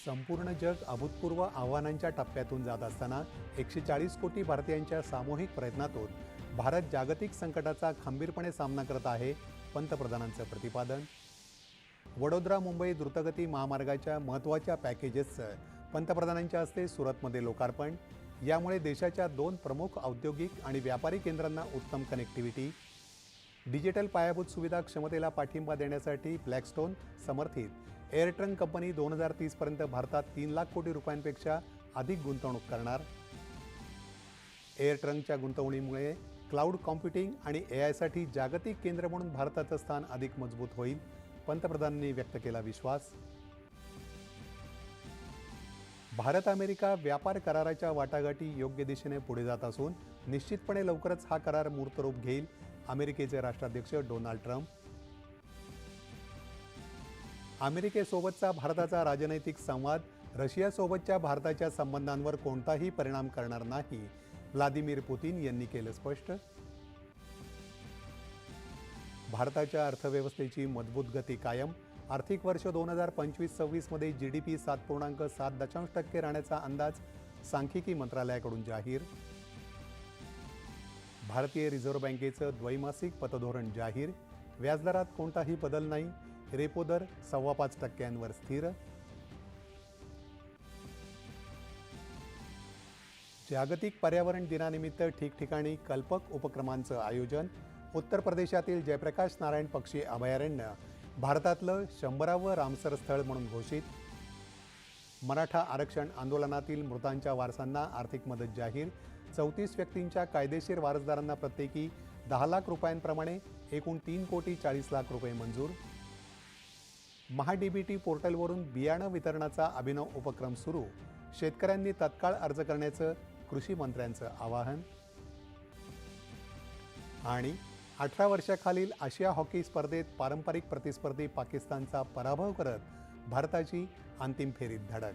संपूर्ण जग अभूतपूर्व आव्हानांच्या टप्प्यातून जात असताना 140 कोटी भारतीयांच्या सामूहिक प्रयत्नातून भारत जागतिक संकटाचा खंबीरपणे सामना करत आहे, पंतप्रधानांचं प्रतिपादन. वडोदरा मुंबई द्रुतगती महामार्गाच्या महत्त्वाच्या पॅकेजेसचं पंतप्रधानांच्या हस्ते सुरतमध्ये लोकार्पण. यामुळे देशाच्या 2 प्रमुख औद्योगिक आणि व्यापारी केंद्रांना उत्तम कनेक्टिव्हिटी. डिजिटल पायाभूत सुविधा क्षमतेला पाठिंबा देण्यासाठी ब्लॅकस्टोन समर्थित एअरट्रंक कंपनी 2030 पर्यंत भारतात 3 लाख कोटी रुपयांपेक्षा अधिक गुंतवणूक करणार. एअरट्रंकच्या गुंतवणुकीमुळे क्लाउड कॉम्प्युटिंग आणि एआयसाठी जागतिक केंद्र म्हणून भारताचं स्थान अधिक मजबूत होईल, पंतप्रधानांनी व्यक्त केला विश्वास. भारत अमेरिका व्यापार कराराच्या वाटाघाटी योग्य दिशेने पुढे जात असून निश्चितपणे लवकरच हा करार मूर्तरूप घेईल, अमेरिकेचे राष्ट्राध्यक्ष डोनाल्ड ट्रम्प. अमेरिकेसोबतचा भारताचा राजनैतिक संवाद रशियासोबतच्या भारताच्या संबंधांवर कोणताही परिणाम करणार नाही, व्लादिमीर पुतिन यांनी केलं स्पष्ट. भारताच्या अर्थव्यवस्थेची मजबूत गती कायम. आर्थिक वर्ष 2025-26 मध्ये GDP 7.7% राहण्याचा अंदाज सांख्यिकी मंत्रालयाकडून जाहीर. भारतीय रिझर्व्ह बँकेचं द्वैमासिक पतधोरण जाहीर. व्याजदरात कोणताही बदल नाही. रेपो दर 5.25% स्थिर. जागतिक पर्यावरण दिनानिमित्त ठिकठिकाणी कल्पक उपक्रमांचं आयोजन. उत्तर प्रदेशातील जयप्रकाश नारायण पक्षी अभयारण्य भारतातलं 100वं रामसर स्थळ म्हणून घोषित. मराठा आरक्षण आंदोलनातील मृतांच्या वारसांना आर्थिक मदत जाहीर. 34 व्यक्तींच्या कायदेशीर वारसदारांना प्रत्येकी 10 लाख रुपयांप्रमाणे एकूण 3,40,00,000 रुपये मंजूर. महाडीबीटी पोर्टलवरून बियाणं वितरणाचा अभिनव उपक्रम सुरू. शेतकऱ्यांनी तत्काळ अर्ज करण्याचं कृषी मंत्र्यांचं आवाहन. आणि 18 वर्षाखालील आशिया हॉकी स्पर्धेत पारंपरिक प्रतिस्पर्धी पाकिस्तानचा पराभव करत भारताची अंतिम फेरीत धडक.